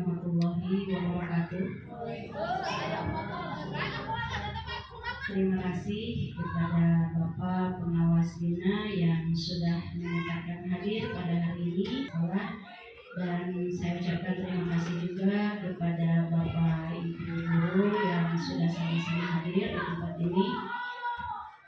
warahmatullahi wabarakatuh. Terima kasih kepada Bapak Pengawas Bina yang sudah menyempatkan hadir pada hari ini, dan saya ucapkan terima kasih juga kepada Bapak Ibu Guru yang sudah sama-sama hadir di tempat ini.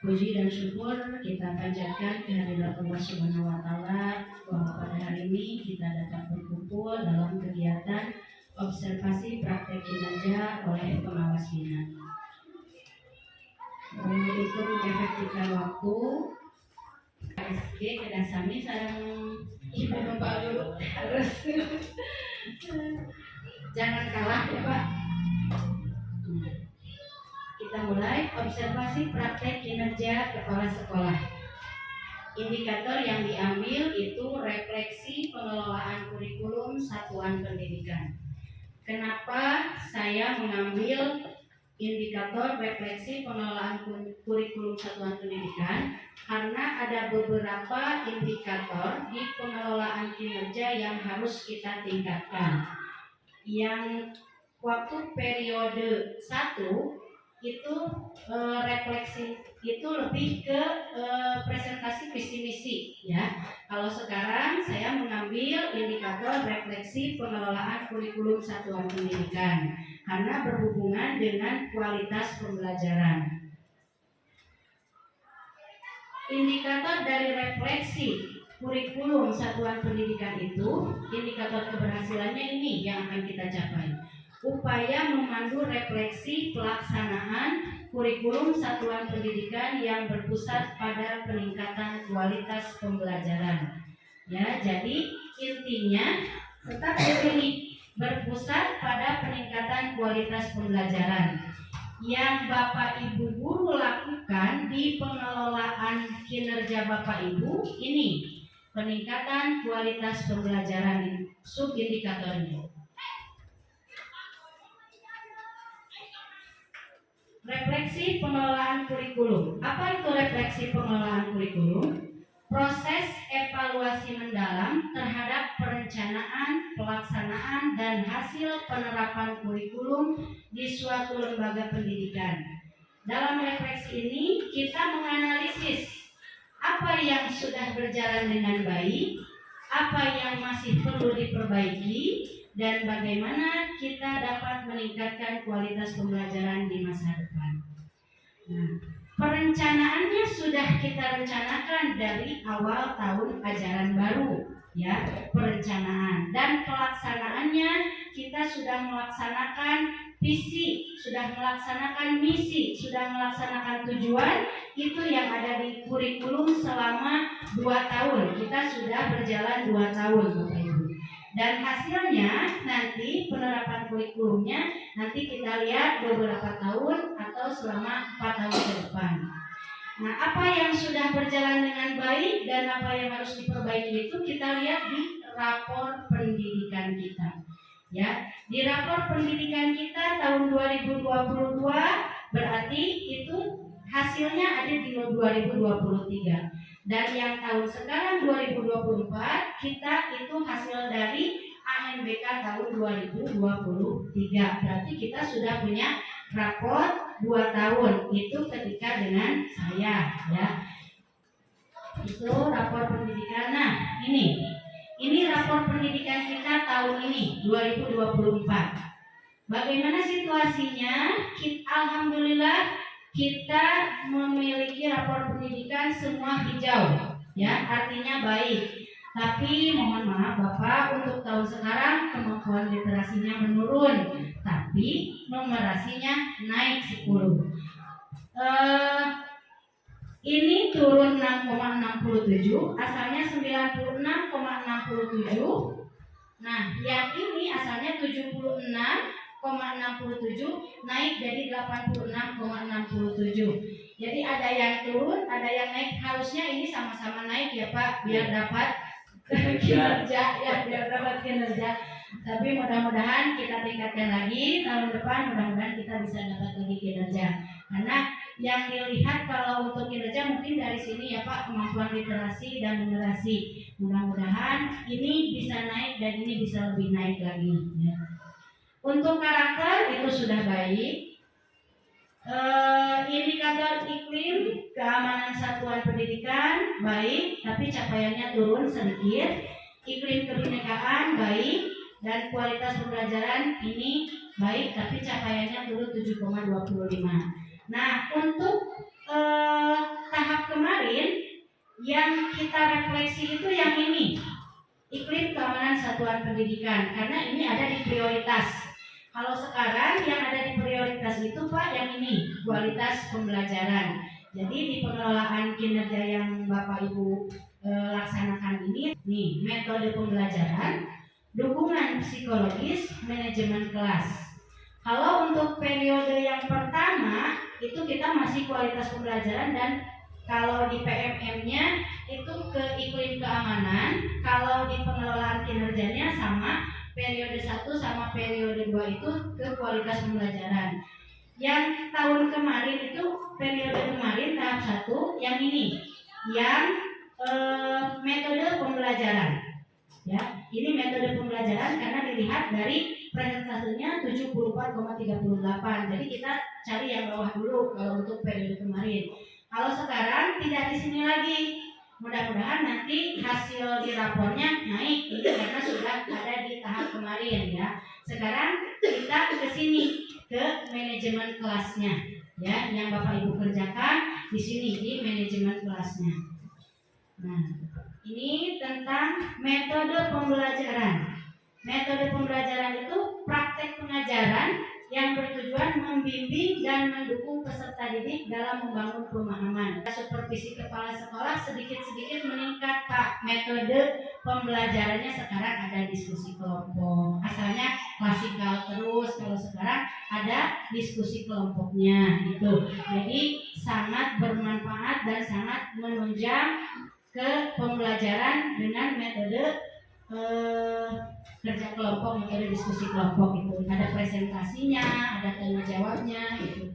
Puji dan syukur kita panjatkan kehadirat Allah Subhanahu wa Ta'ala bahwa pada hari ini kita dapat berkumpul dalam kegiatan observasi praktek kinerja oleh pengawas Bina. Untuk mengefektifkan waktu, KSG kedasami sareng Ibu Bapak Guru harus jangan kalah ya Pak. Kita mulai observasi praktek kinerja kepala sekolah. Indikator yang diambil itu refleksi pengelolaan kurikulum satuan pendidikan. Kenapa saya mengambil indikator refleksi pengelolaan kurikulum satuan pendidikan? Karena ada beberapa indikator di pengelolaan kinerja yang harus kita tingkatkan. Yang waktu periode 1 itu refleksi itu lebih ke presentasi visi misi ya. Kalau sekarang saya mengambil indikator refleksi pengelolaan kurikulum satuan pendidikan karena berhubungan dengan kualitas pembelajaran. Indikator dari refleksi kurikulum satuan pendidikan itu, indikator keberhasilannya ini yang akan kita capai. Upaya memandu refleksi pelaksanaan kurikulum satuan pendidikan yang berpusat pada peningkatan kualitas pembelajaran. Ya, jadi intinya tetap di sini berpusat pada peningkatan kualitas pembelajaran. Yang Bapak Ibu guru lakukan di pengelolaan kinerja Bapak Ibu ini peningkatan kualitas pembelajaran subindikatornya. Refleksi pengelolaan kurikulum. Apa itu refleksi pengelolaan kurikulum? Proses evaluasi mendalam terhadap perencanaan, pelaksanaan, dan hasil penerapan kurikulum di suatu lembaga pendidikan. Dalam refleksi ini, kita menganalisis apa yang sudah berjalan dengan baik, apa yang masih perlu diperbaiki, dan bagaimana kita dapat meningkatkan kualitas pembelajaran di masa depan. Nah, perencanaannya sudah kita rencanakan dari awal tahun ajaran baru, ya, perencanaan, dan pelaksanaannya kita sudah melaksanakan visi, sudah melaksanakan misi, sudah melaksanakan tujuan, itu yang ada di kurikulum selama 2 tahun. Kita sudah berjalan 2 tahun, Bapak Ibu. Dan hasilnya nanti penerapan kurikulumnya nanti kita lihat beberapa tahun atau selama 4 tahun ke depan. Nah, apa yang sudah berjalan dengan baik dan apa yang harus diperbaiki itu kita lihat di rapor pendidikan kita. Ya, di rapor pendidikan kita tahun 2022 berarti itu hasilnya ada di 2023. Dan yang tahun sekarang 2024 kita itu hasil dari ANBK tahun 2023. Berarti kita sudah punya rapor 2 tahun itu ketika dengan saya ya. Itu rapor pendidikan. Nah, ini rapor pendidikan kita tahun ini 2024. Bagaimana situasinya? Alhamdulillah kita memiliki rapor pendidikan semua hijau, ya, artinya baik. Tapi mohon maaf Bapak, untuk tahun sekarang kemampuan literasinya menurun, tapi numerasinya naik 10. Ini turun 6,67, asalnya 96,67. Nah, yang ini asalnya 76,67 naik jadi 86,67. Jadi ada yang turun, ada yang naik. Harusnya ini sama-sama naik ya Pak, biar dapat kinerja ya, biar dapat kinerja. Tapi mudah-mudahan kita tingkatkan lagi tahun depan, mudah-mudahan kita bisa dapat lagi kinerja. Karena yang dilihat kalau untuk kinerja mungkin dari sini ya Pak, kemampuan literasi dan numerasi. Mudah-mudahan ini bisa naik dan ini bisa lebih naik lagi ya. Untuk karakter itu sudah baik. Indikator iklim keamanan satuan pendidikan baik, tapi capaiannya turun sedikit. Iklim kebinekaan baik, dan kualitas pembelajaran ini baik, tapi capaiannya turun 7,25. Nah, untuk tahap kemarin yang kita refleksi itu yang ini, iklim keamanan satuan pendidikan, karena ini ada di prioritas. Kalau sekarang yang ada di prioritas itu Pak yang ini, kualitas pembelajaran. Jadi di pengelolaan kinerja yang Bapak Ibu laksanakan ini, nih metode pembelajaran, dukungan psikologis, manajemen kelas. Kalau untuk periode yang pertama itu kita masih kualitas pembelajaran, dan kalau di PMM-nya itu ke iklim keamanan, kalau di pengelolaan kinerjanya sama, periode 1 sama periode 2 itu ke kualitas pembelajaran. Yang tahun kemarin itu periode kemarin tahap 1 yang ini, yang metode pembelajaran. Ya, ini metode pembelajaran karena dilihat dari presentasenya 74,38. Jadi kita cari yang bawah dulu kalau untuk periode kemarin. Kalau sekarang tidak di sini lagi. Mudah-mudahan nanti hasil di rapornya naik ini karena sudah ada di tahap kemarin ya. Sekarang kita ke sini ke manajemen kelasnya ya, yang Bapak Ibu kerjakan di sini di manajemen kelasnya. Nah, ini tentang metode pembelajaran. Metode pembelajaran itu praktek pengajaran yang bertujuan membimbing dan mendukung peserta didik dalam membangun pemahaman. Supervisi kepala sekolah sedikit-sedikit meningkat Pak. Metode pembelajarannya sekarang ada diskusi kelompok. Asalnya klasikal terus, kalau sekarang ada diskusi kelompoknya gitu. Jadi sangat bermanfaat dan sangat menunjang ke pembelajaran dengan metode kerja kelompok, metode diskusi kelompok itu. Ada presentasinya, ada tanya jawabnya gitu.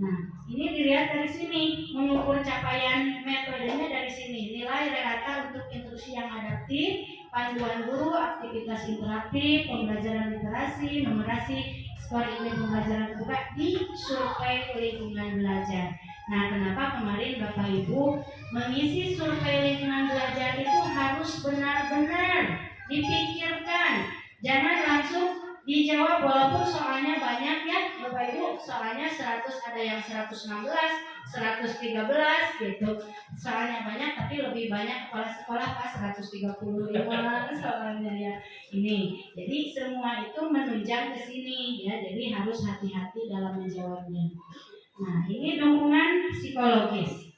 Nah, ini dilihat dari sini, mengukur capaian metodenya dari sini. Nilai rata untuk instruksi yang adaptif, panduan guru, aktivitas interaktif, pembelajaran literasi, numerasi, skor iklim pembelajaran juga di survei lingkungan belajar. Nah, kenapa kemarin Bapak Ibu mengisi survei lingkungan belajar itu harus benar-benar dipikirkan, jangan langsung dijawab walaupun soalnya banyak ya Bapak Ibu, soalnya 100 ada yang 116, 113 gitu. Soalnya banyak tapi lebih banyak kepala sekolah Pak 135 soalnya ya. Ini. Jadi semua itu menunjang ke sini ya. Jadi harus hati-hati dalam menjawabnya. Nah, ini dukungan psikologis.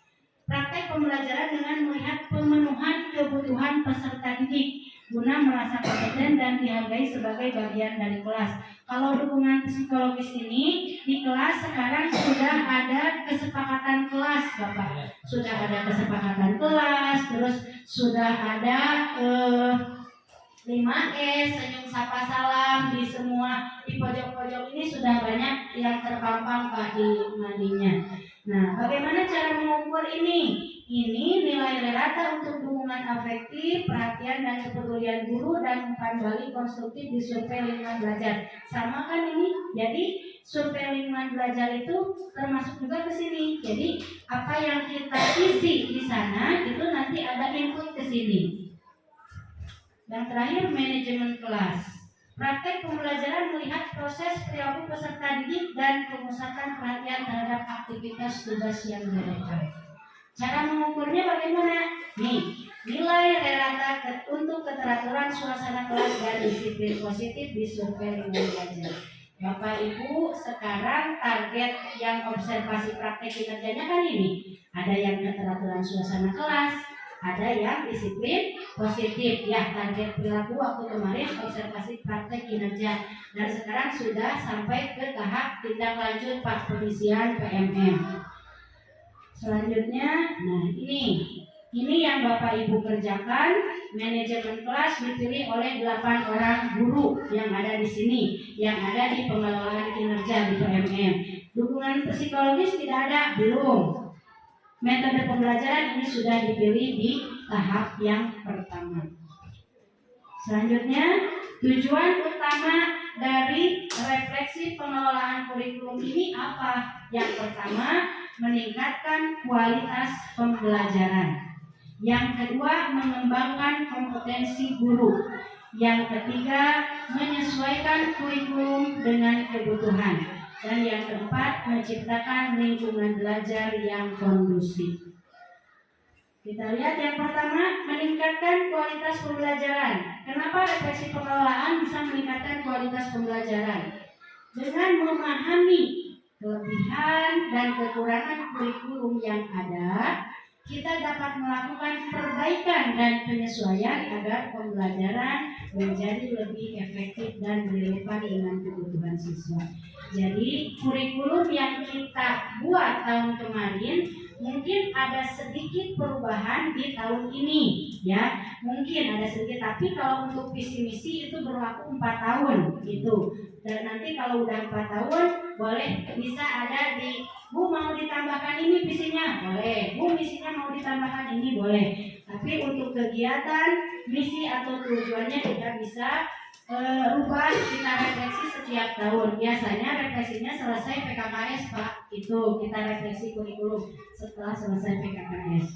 Praktek pembelajaran dengan melihat pemenuhan kebutuhan peserta didik guna merasa kompeten dan dihargai sebagai bagian dari kelas. Kalau dukungan psikologis ini di kelas sekarang sudah ada kesepakatan kelas, Bapak. Sudah ada kesepakatan kelas, terus sudah ada 5S, senyum sapa salam di semua di pojok-pojok ini sudah banyak yang terpampang Pak di madinya. Nah, bagaimana cara mengukur ini? Ini nilai rata untuk dukungan afektif, perhatian dan kepedulian guru, dan umpan balik konstruktif di survei lingkungan belajar. Sama kan ini? Jadi survei lingkungan belajar itu termasuk juga ke sini. Jadi apa yang kita isi di sana itu nanti ada input ke sini. Yang terakhir, manajemen kelas. Praktek pembelajaran melihat proses perilaku peserta didik dan pemusatan perhatian terhadap aktivitas tugas yang dilakukan. Cara mengukurnya bagaimana? Nih, nilai rata untuk keteraturan suasana kelas dan disiplin positif di survei lingkungan belajar. Bapak Ibu, sekarang target yang observasi praktek kinerjanya kan ini. Ada yang keteraturan suasana kelas, ada yang disiplin positif ya. Target perilaku waktu kemarin observasi praktek kinerja, dan sekarang sudah sampai ke tahap tindak lanjut Pak pengisian PMM. Selanjutnya, nah ini yang Bapak Ibu kerjakan. Manajemen kelas dipilih oleh 8 orang guru yang ada di sini, yang ada di pengelolaan kinerja di PMM. Dukungan psikologis tidak ada, belum. Metode pembelajaran ini sudah dipilih di tahap yang pertama. Selanjutnya, Tujuan utama dari refleksi pengelolaan kurikulum ini apa? Yang pertama, meningkatkan kualitas pembelajaran. Yang kedua, mengembangkan kompetensi guru. Yang ketiga, menyesuaikan kurikulum dengan kebutuhan. Dan yang keempat, menciptakan lingkungan belajar yang kondusif. Kita lihat yang pertama, meningkatkan kualitas pembelajaran. Kenapa refleksi pengelolaan bisa meningkatkan kualitas pembelajaran? Dengan memahami kelebihan dan kekurangan kurikulum yang ada, kita dapat melakukan perbaikan dan penyesuaian agar pembelajaran menjadi lebih efektif dan relevan dengan kebutuhan siswa. Jadi kurikulum yang kita buat tahun kemarin mungkin ada sedikit perubahan di tahun ini, ya mungkin ada sedikit, tapi kalau untuk visi misi itu berlaku 4 tahun gitu. Dan nanti kalau udah 4 tahun boleh bisa ada di Bu mau ditambahkan ini visinya, boleh. Bu misinya mau ditambahkan ini, boleh. Tapi untuk kegiatan, misi atau tujuannya kita bisa rubah, kita refleksi setiap tahun. Biasanya refleksinya selesai PKKS Pak, itu kita refleksi kurikulum setelah selesai PKKS.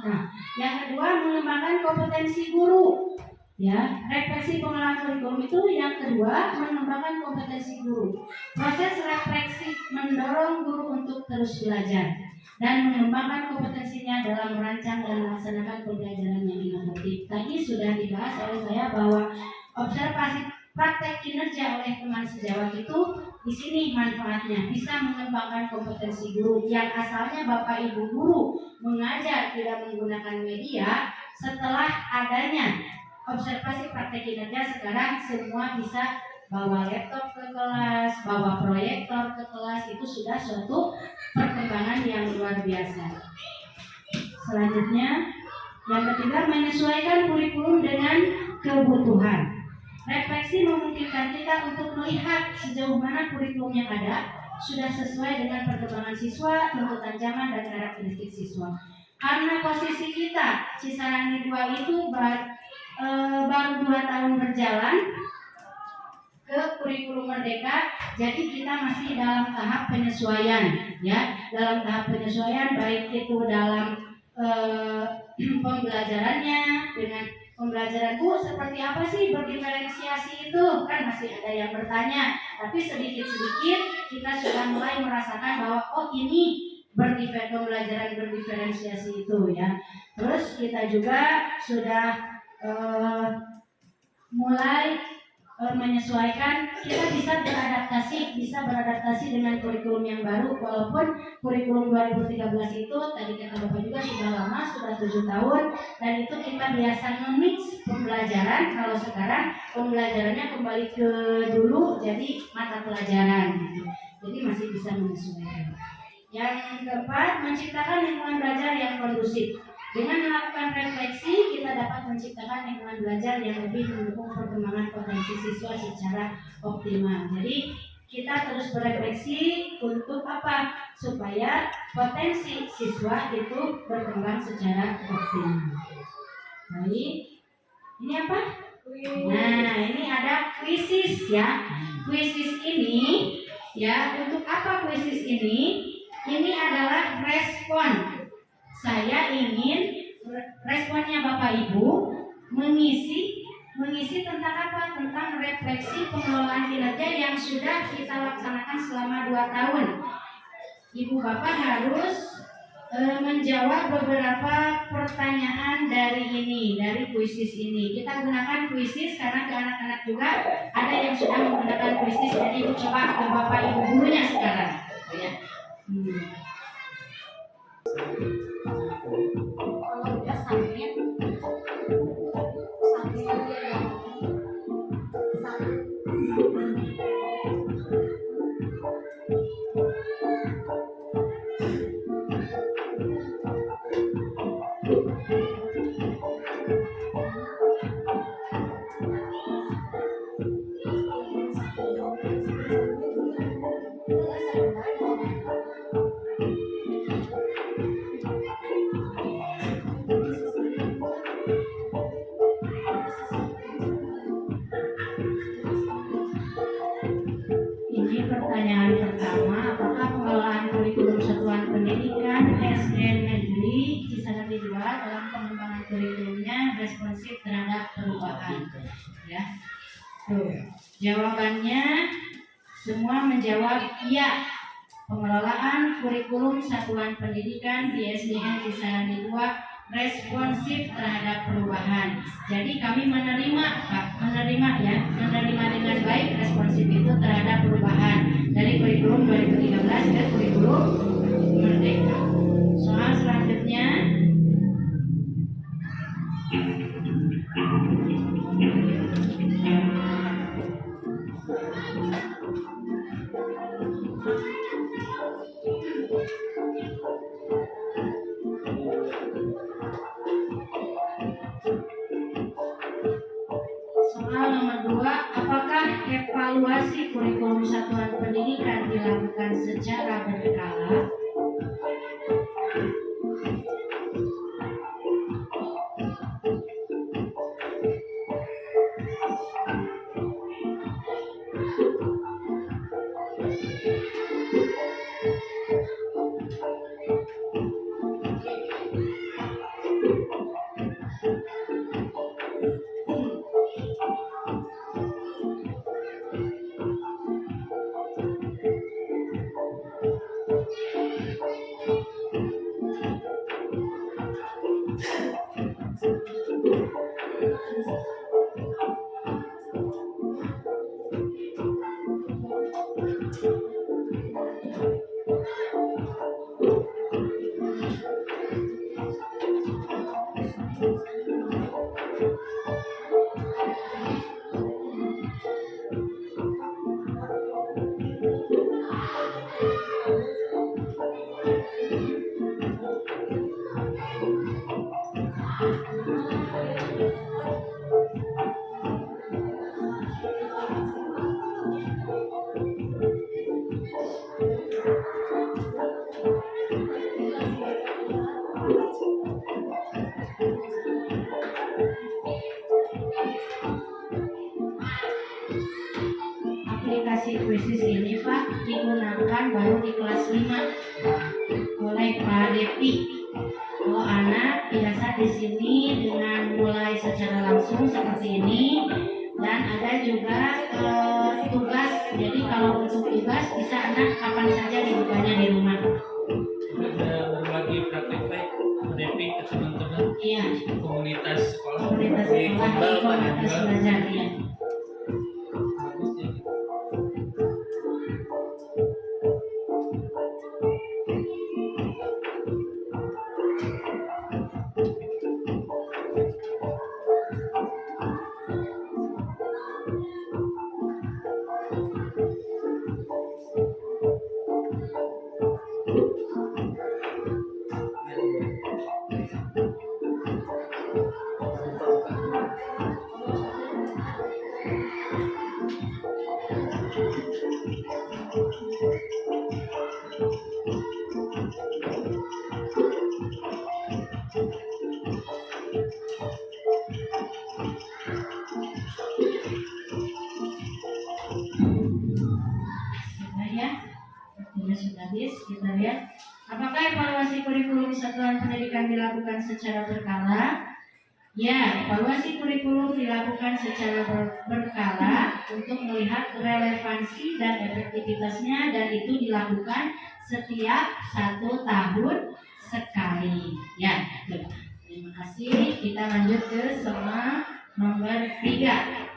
Nah, yang kedua, mengembangkan kompetensi guru. Ya, refleksi pengelolaan kurikulum itu yang kedua, mengembangkan kompetensi guru. Proses refleksi mendorong guru untuk terus belajar dan mengembangkan kompetensinya dalam merancang dan melaksanakan pembelajaran yang inovatif. Tadi sudah dibahas oleh saya bahwa observasi praktek kinerja oleh teman sejawat itu di sini manfaatnya bisa mengembangkan kompetensi guru yang asalnya Bapak Ibu guru mengajar tidak menggunakan media. Setelah adanya observasi praktek kinerja, sekarang semua bisa bawa laptop ke kelas, bawa proyektor ke kelas. Itu sudah suatu perkembangan yang luar biasa. Selanjutnya, yang ketiga, menyesuaikan kurikulum dengan kebutuhan. Refleksi memungkinkan kita untuk melihat sejauh mana kurikulum yang ada sudah sesuai dengan perkembangan siswa, tuntutan zaman, dan karakteristik siswa. Karena posisi kita Cisarani 2 itu baru 2 tahun berjalan ke kurikulum merdeka, jadi kita masih dalam tahap penyesuaian, ya, dalam tahap penyesuaian baik itu dalam pembelajarannya dengan pembelajaran Bu seperti apa sih berdiferensiasi itu, kan masih ada yang bertanya, tapi sedikit-sedikit kita sudah mulai merasakan bahwa oh ini pembelajaran berdiferensiasi itu, ya. Terus kita juga sudah mulai menyesuaikan, kita bisa beradaptasi dengan kurikulum yang baru, walaupun kurikulum 2013 itu tadi kata Bapak juga sudah lama, sudah 7 tahun, dan itu kita biasa nge-mix pembelajaran. Kalau sekarang pembelajarannya kembali ke dulu jadi mata pelajaran gitu. Jadi masih bisa menyesuaikan. Yang keempat, menciptakan lingkungan belajar yang kondusif. Dengan melakukan refleksi, kita dapat menciptakan lingkungan belajar yang lebih mendukung perkembangan potensi siswa secara optimal. Jadi kita terus berefleksi untuk apa? Supaya potensi siswa itu berkembang secara optimal. Baik, ini apa? Nah, ini ada kuisis, ya. Kuisis ini, ya, untuk apa kuisis ini? Ini adalah respon. Saya ingin responnya Bapak Ibu mengisi tentang apa? Tentang refleksi pengelolaan kinerja yang sudah kita laksanakan selama 2 tahun. Ibu Bapak harus menjawab beberapa pertanyaan dari kuisis ini. Kita gunakan kuisis karena ke anak-anak juga ada yang sudah menggunakan kuisis. Jadi Ibu coba ke Bapak Ibu gurunya sekarang, ya. Kalau udah sampai Tuh, jawabannya semua menjawab iya. Pengelolaan kurikulum satuan pendidikan di SDN Kisarani 2 responsif terhadap perubahan. Jadi kami menerima dengan baik responsif itu terhadap perubahan dari kurikulum 2013 ke kurikulum Merdeka. Soal selanjutnya. Soal nomor 2, apakah evaluasi kurikulum satuan pendidikan dilakukan secara berkala? Aplikasi kuisis ini Pak digunakan baru di kelas 5 oleh Pak Depi. Kalau anak biasa di sini dengan mulai secara langsung seperti ini, dan ada juga tugas. Jadi kalau untuk tugas bisa anak kapan saja dibukanya di rumah. Ada berbagi praktek baik Depi ke teman-teman. Iya. Komunitas sekolah. Komunitas sekolah, komunitas belajar ya. Bagus ya. Sudah habis, kita lihat. Apakah evaluasi kurikulum satuan pendidikan dilakukan secara berkala? Ya, evaluasi kurikulum dilakukan secara berkala untuk melihat relevansi dan efektivitasnya, dan itu dilakukan setiap 1 tahun sekali. Ya, terima kasih. Kita lanjut ke soal nomor 3.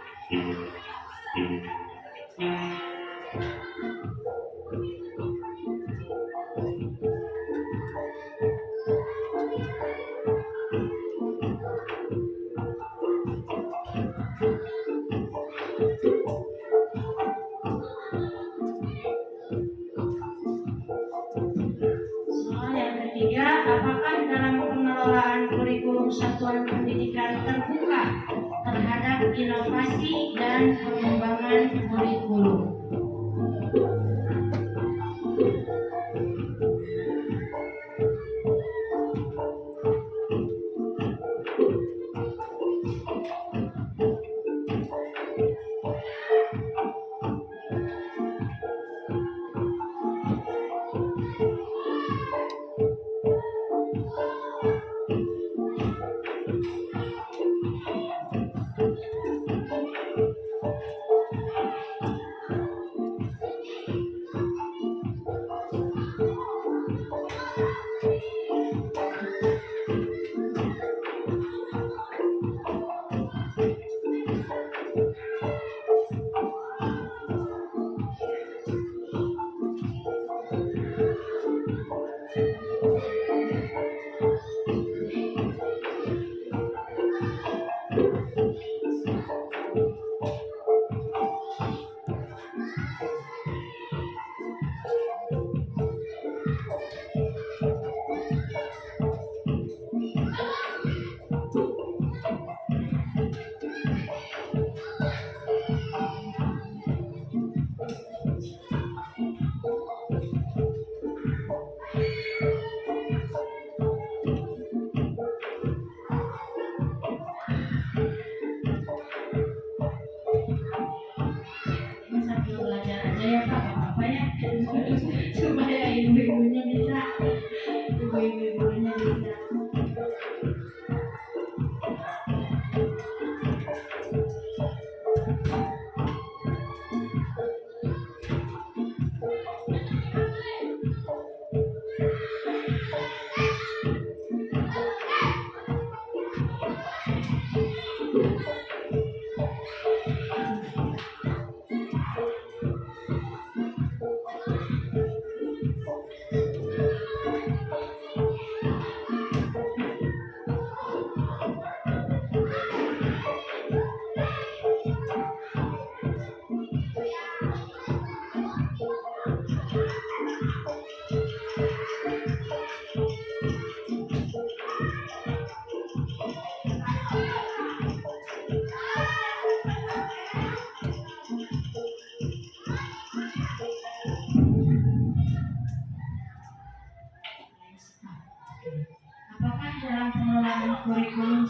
Soal yang ketiga, apakah dalam pengelolaan kurikulum satuan pendidikan terbuka terhadap inovasi dan pengembangan kurikulum?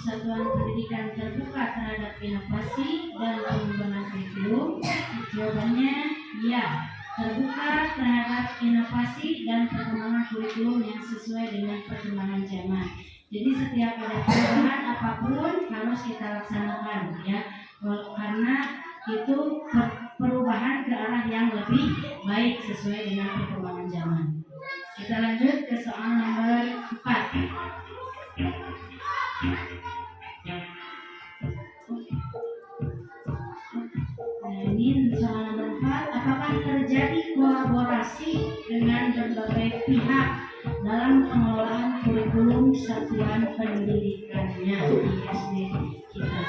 satuan pendidikan terbuka terhadap inovasi dan pengembangan kurikulum? Jawabannya ya, terbuka terhadap inovasi dan perkembangan kurikulum yang sesuai dengan perkembangan zaman. Jadi setiap ada perubahan apapun harus kita laksanakan ya, karena itu perubahan ke arah yang lebih baik sesuai dengan perkembangan zaman. Kita lanjut ke soal nomor 4. Nah, ini soal nomor 4. Apakah terjadi kolaborasi dengan berbagai pihak dalam pengelolaan kurikulum satuan pendidikannya di SD kita?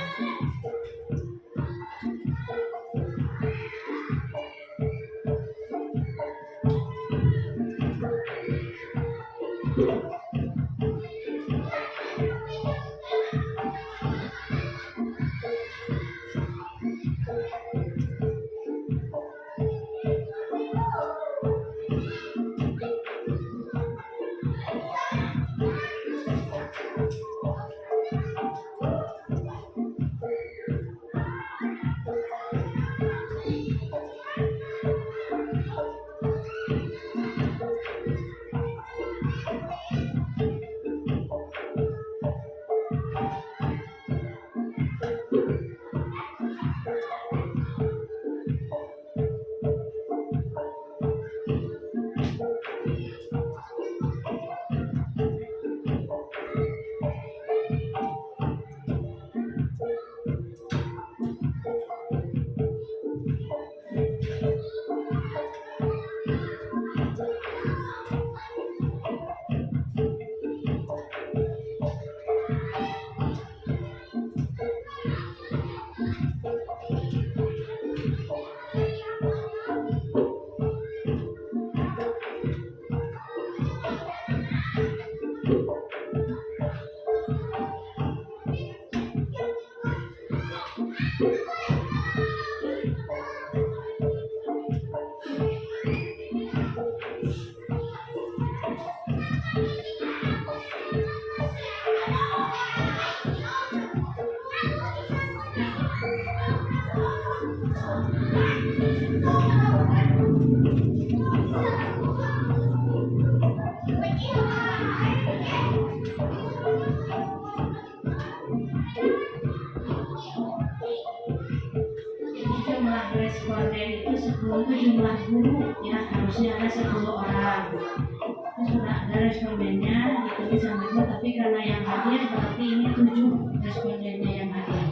Jumlah responden itu 10 itu jumlah guru ya, harusnya ada 10 orang. Itu sudah ada respondennya ditulis sama ibu, tapi karena yang hadir berarti ini 7 respondennya yang hadir.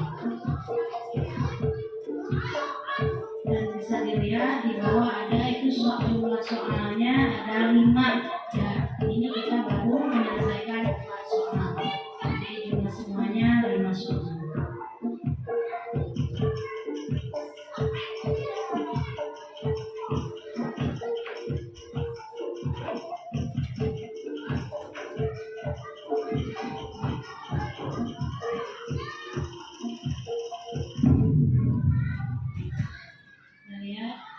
Dan bisa dilihat di bawah ada itu jumlah soalnya ada 5 ya. Ini kita baru menyelesaikan 4 soal. Jadi jumlah semuanya 5 soal.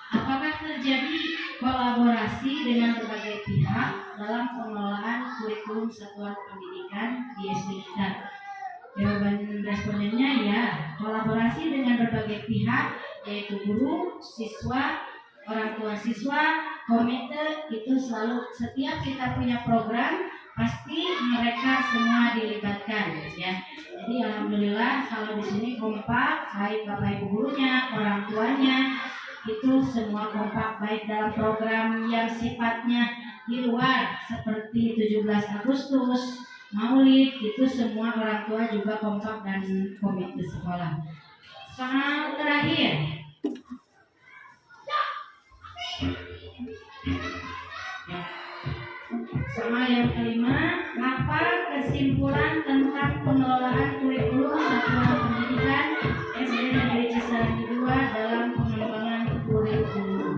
Apakah terjadi kolaborasi dengan berbagai pihak dalam pengelolaan kurikulum satuan pendidikan di SD kita? Jawaban respondennya ya, kolaborasi dengan berbagai pihak yaitu guru, siswa, orang tua siswa, komite, itu selalu setiap kita punya program pasti mereka semua dilibatkan ya. Jadi alhamdulillah kalau di sini kompak, baik bapak ibu gurunya, orang tuanya itu semua kompak, baik dalam program yang sifatnya di luar seperti 17 Agustus, Maulid, itu semua orang tua juga kompak dan komite sekolah. Soal terakhir. Soal yang kelima, apa kesimpulan tentang pengelolaan kurikulum satuan pendidikan SD Negeri Cisarangi 2 dalam pengembangan kurikulum?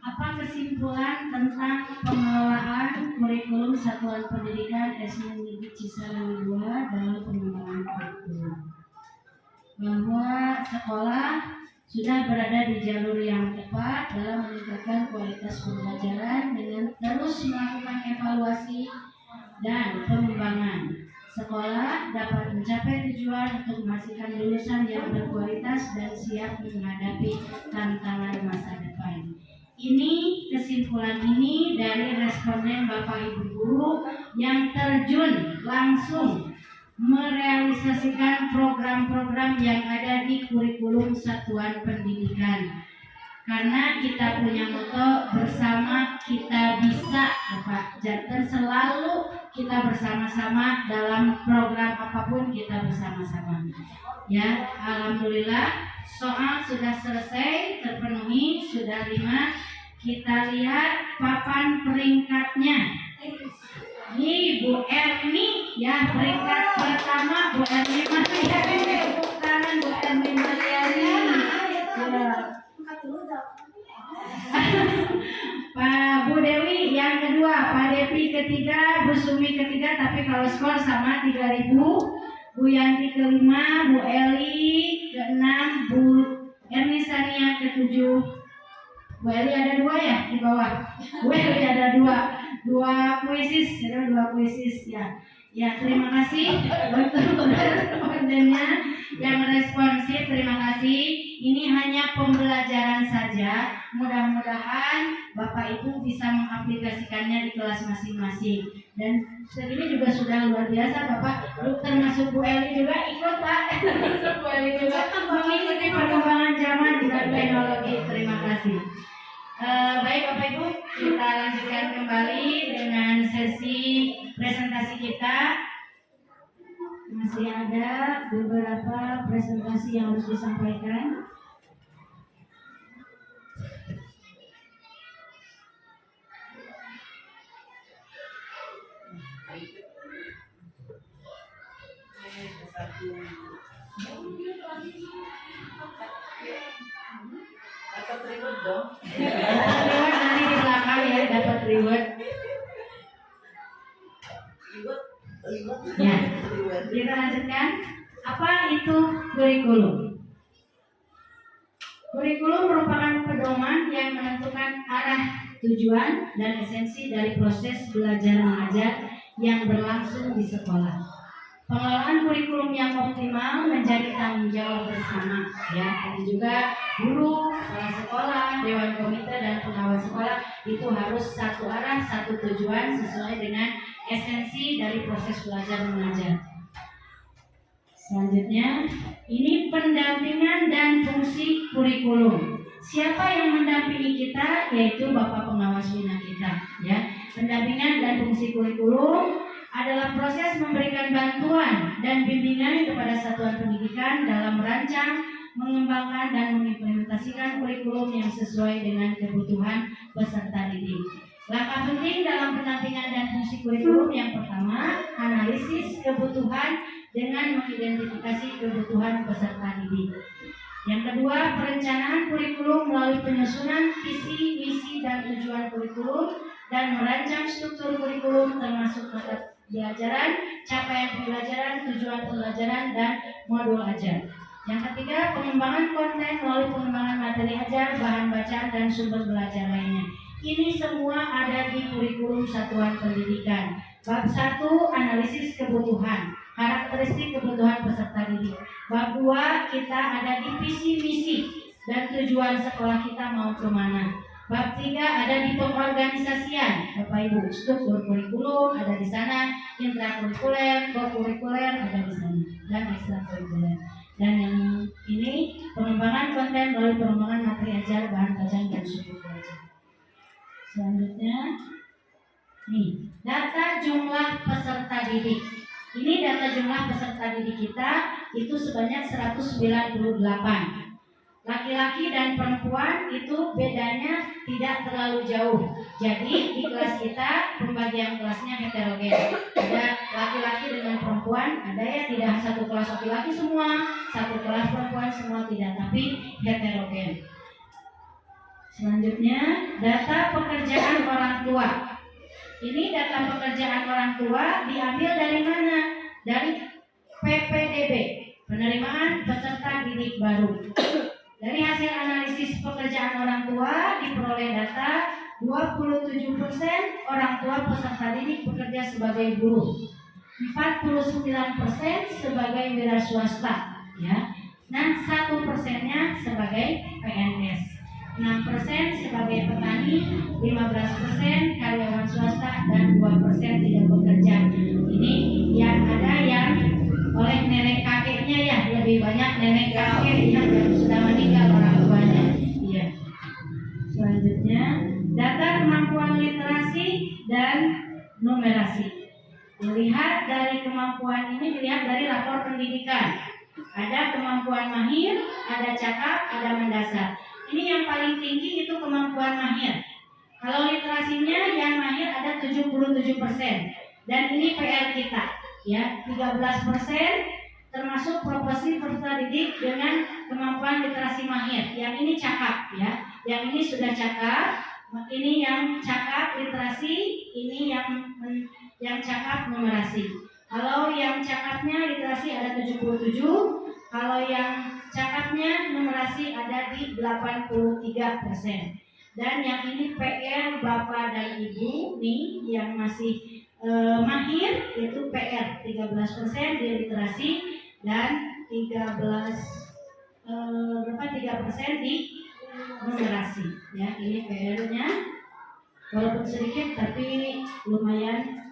Apa kesimpulan tentang pengelolaan kurikulum Satuan Pendidikan SD Negeri Cisarangi 2 dalam pengembangan kurikulum? Bahwa sekolah sudah berada di jalur yang tepat dalam meningkatkan kualitas pembelajaran dengan terus melakukan evaluasi dan pengembangan. Sekolah dapat mencapai tujuan untuk menghasilkan lulusan yang berkualitas dan siap menghadapi tantangan masa depan. Ini kesimpulan ini dari responden Bapak Ibu Guru yang terjun langsung merealisasikan program-program yang ada di kurikulum Satuan Pendidikan. Karena kita punya moto bersama kita bisa, Bapak. Dan selalu kita bersama-sama dalam program apapun kita bersama-sama. Ya, alhamdulillah soal sudah selesai terpenuhi, sudah 5. Kita lihat papan peringkatnya. Ini Bu Erni ya, peringkat pertama Bu Erni Mariani. Tepuk tangan Bu Erni Mariani. Pak Bu Dewi yang kedua, Pak Devi ketiga, Bu Sumi ketiga, tapi kalau skor sama 3.000. Bu Yanti kelima, Bu Eli keenam, Bu Erni Sania ketujuh. Bu Eli ada 2 ya di bawah. Bu Eli ada 2 kuisis, ada 2 kuisis ya. Ya, terima kasih untuk respondennya yang responsif. Terima kasih. Ini hanya pembelajaran saja. Mudah-mudahan Bapak Ibu bisa mengaplikasikannya di kelas masing-masing. Dan segini juga sudah luar biasa, Bapak. Termasuk Bu Eli juga ikut, Pak. Termasuk Bu Eli juga mengikuti perkembangan zaman dan teknologi. Terima kasih. Baik Bapak Ibu, kita lanjutkan kembali dengan sesi presentasi kita. Masih ada beberapa presentasi yang harus disampaikan. Dapat reward dong. Reward nanti di belakang ya, dapat reward. Ya, kita lanjutkan. Apa itu kurikulum? Kurikulum merupakan pedoman yang menentukan arah, tujuan, dan esensi dari proses belajar mengajar yang berlangsung di sekolah. Pengelolaan kurikulum yang optimal menjadi tanggung jawab bersama, ya. Jadi juga guru, kepala sekolah, dewan komite, dan pengawas sekolah itu harus satu arah, satu tujuan sesuai dengan esensi dari proses belajar mengajar. Selanjutnya, ini pendampingan dan fungsi kurikulum. Siapa yang mendampingi kita? Yaitu Bapak Pengawas Bina kita, ya. Pendampingan dan fungsi kurikulum adalah proses memberikan bantuan dan bimbingan kepada satuan pendidikan dalam merancang, mengembangkan, dan mengimplementasikan kurikulum yang sesuai dengan kebutuhan peserta didik. Langkah penting dalam pendampingan dan fungsi kurikulum yang pertama, analisis kebutuhan dengan mengidentifikasi kebutuhan peserta didik. Yang kedua, perencanaan kurikulum melalui penyusunan visi, misi, dan tujuan kurikulum dan merancang struktur kurikulum termasuk pembelajaran, capaian pembelajaran, tujuan pembelajaran, dan modul ajar. Yang ketiga, pengembangan konten melalui pengembangan materi ajar, bahan bacaan, dan sumber belajar lainnya. Ini semua ada di kurikulum satuan pendidikan. Bab 1, analisis kebutuhan, karakteristik kebutuhan peserta didik. Bab 2, kita ada di visi misi dan tujuan sekolah kita mau kemana. Bab 3 ada di pengorganisasian, Bapak Ibu, struktur kurikulum ada di sana, intrakurikuler, kokurikuler ada di sana, dan ekstrakurikuler. Dan yang ini pengembangan konten melalui pengembangan materi ajar, bahan bacaan, dan sumber belajar. Selanjutnya, nih data jumlah peserta didik. Ini data jumlah peserta didik kita itu sebanyak 198. Laki-laki dan perempuan itu bedanya tidak terlalu jauh. Jadi di kelas kita pembagian kelasnya heterogen. Ada laki-laki dengan perempuan, ada ya tidak satu kelas laki-laki semua, satu kelas perempuan semua tidak, tapi heterogen. Selanjutnya, data pekerjaan orang tua. Ini data pekerjaan orang tua diambil dari mana? Dari PPDB, penerimaan peserta didik baru. Dari hasil analisis pekerjaan orang tua diperoleh data 27% orang tua peserta didik bekerja sebagai guru, 49% sebagai wira swasta, ya, dan 1%-nya sebagai PNS, 6% sebagai petani, 15% karyawan swasta, dan 2% tidak bekerja. Ini yang ada yang oleh nenek kakeknya ya, lebih banyak nenek kakek yang sudah meninggal orang tuanya. Iya. Selanjutnya, data kemampuan literasi dan numerasi. Dilihat dari kemampuan ini, dilihat dari rapor pendidikan. Ada kemampuan mahir, ada cakap, ada mendasar. Ini yang paling tinggi itu kemampuan mahir. Kalau literasinya yang mahir ada 77%. Dan ini PR kita, ya, 13% termasuk proporsi peserta didik dengan kemampuan literasi mahir. Yang ini cakap, ya. Yang ini sudah cakap. Ini yang cakap literasi, ini yang cakap numerasi. Kalau yang cakapnya literasi ada 77, kalau yang cakapnya numerasi ada di 83%. Dan yang ini PR Bapak dan Ibu nih yang masih mahir itu PR 13% di literasi dan 3% di numerasi. Ya, ini PR-nya walaupun sedikit tapi lumayan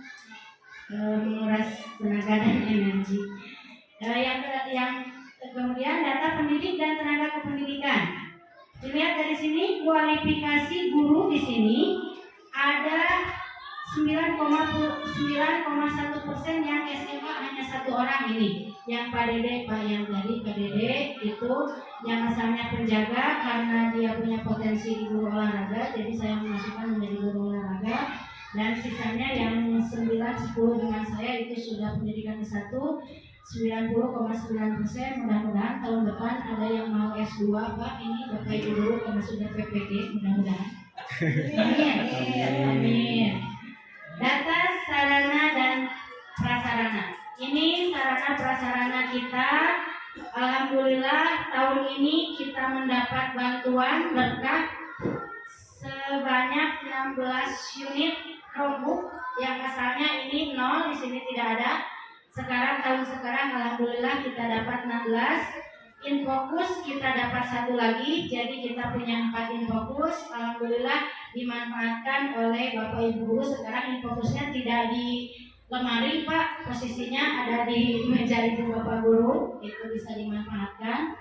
menguras tenaga dan energi. Yang kemudian data pendidik dan tenaga kependidikan. Dilihat dari sini kualifikasi guru di sini ada 9,1% yang SMA hanya satu orang ini. Yang Pak Dede, Pak yang tadi Pak Dede itu yang asalnya penjaga karena dia punya potensi di guru olahraga, jadi saya memasukkan menjadi guru olahraga. Dan sisanya yang 9-10 dengan saya itu sudah pendidikan S1 90,9%. Mudah-mudahan tahun depan ada yang mau S2 Pak, ini Bapak Ibu dulu karena sudah PPG, mudah-mudahan. Amin. Data sarana dan prasarana. Ini sarana prasarana kita. Alhamdulillah tahun ini kita mendapat bantuan berkah sebanyak 16 unit Chromebook yang asalnya ini 0, di sini tidak ada. Tahun sekarang alhamdulillah kita dapat 16. Infocus kita dapat 1 lagi, jadi kita punya 4 infocus. Alhamdulillah dimanfaatkan oleh Bapak Ibu guru. Sekarang infocusnya tidak di lemari Pak, posisinya ada di meja Ibu Bapak guru, itu bisa dimanfaatkan.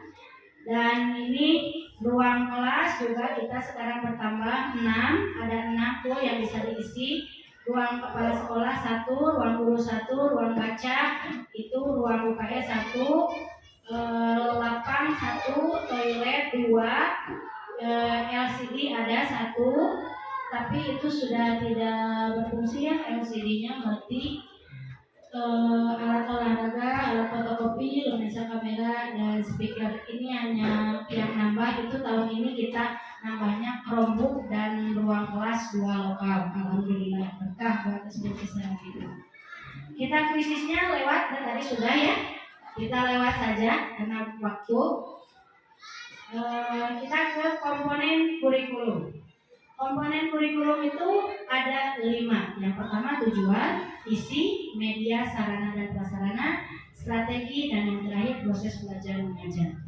Dan ini ruang kelas juga kita sekarang bertambah 6, ada 6 tuh yang bisa diisi. Ruang kepala sekolah 1, ruang guru 1, ruang baca itu ruang UKS 1, lapang 1, toilet 2, LCD ada 1, tapi itu sudah tidak berfungsi ya LCD-nya, berarti alat olahraga, alat fotokopi, lensa kamera, dan speaker ini hanya yang nambah itu tahun ini kita nambahnya Chromebook dan ruang kelas 2 lokal. Alhamdulillah berkah buat SDG kita. Kita kuisisnya lewat, tadi sudah ya. Kita lewat saja karena waktu. Kita ke komponen kurikulum. Komponen kurikulum itu ada 5. Yang pertama tujuan, isi, media, sarana dan prasarana, strategi, dan yang terakhir proses belajar mengajar.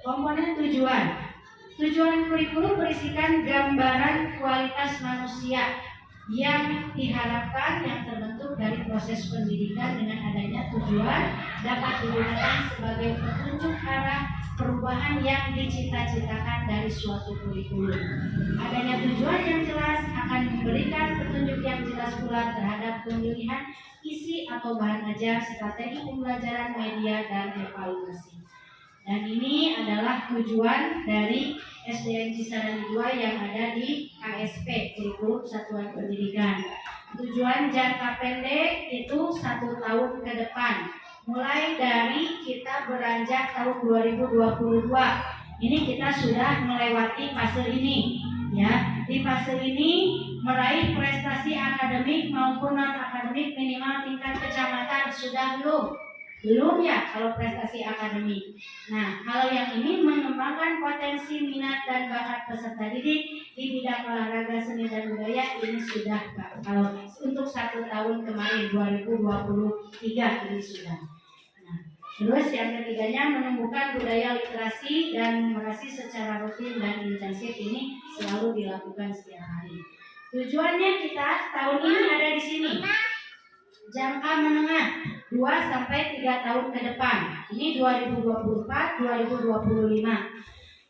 Komponen tujuan. Tujuan kurikulum berisikan gambaran kualitas manusia yang diharapkan yang terbentuk dari proses pendidikan. Dengan adanya tujuan dapat digunakan sebagai petunjuk arah perubahan yang dicita-citakan dari suatu kurikulum. Adanya tujuan yang jelas akan memberikan petunjuk yang jelas pula terhadap pemilihan isi atau bahan ajar, strategi pembelajaran, media, dan evaluasi. Dan ini adalah tujuan dari SDN Cisarani 2 yang ada di KSP, Kurikulum Satuan Pendidikan. Tujuan jangka pendek itu 1 tahun ke depan, mulai dari kita beranjak tahun 2022. Ini kita sudah melewati fase ini, ya. Di fase ini meraih prestasi akademik maupun non akademik minimal tingkat kecamatan sudah belum? Belum ya kalau prestasi akademik. Nah, kalau yang ini mengembangkan potensi minat dan bakat peserta didik di bidang olahraga, seni dan budaya ini sudah Pak. Kalau untuk 1 tahun kemarin 2023 ini sudah. Nah, terus yang ketiganya menumbuhkan budaya literasi dan numerasi secara rutin dan intensif ini selalu dilakukan setiap hari. Tujuannya kita tahun ini ada di sini. Jangka menengah 2-3 tahun ke depan. Ini 2024-2025.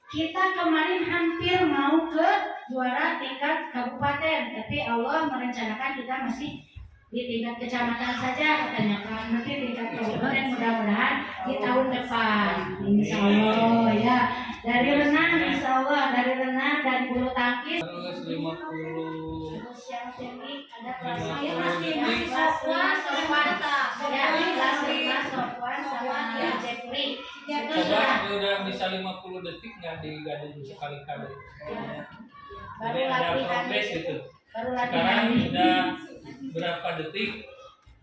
Kita kemarin hampir mau ke juara tingkat kabupaten, tapi Allah merencanakan kita masih di tingkat kecamatan saja katanya kan. Nanti tingkat kabupaten mudah-mudahan di tahun depan. Insya Allah ya. Dari renang insya Allah, dari renang dan bulu tangkis. Terus 50 Terus yang tinggi ada kelas masih software ya, kelas 5 software sama Jeffrey. coba udah bisa 50 detik nggak digaduh sekali-kali. Baru Jadi ada latihan progres gitu. Baru Sekarang latihan ini. udah berapa detik?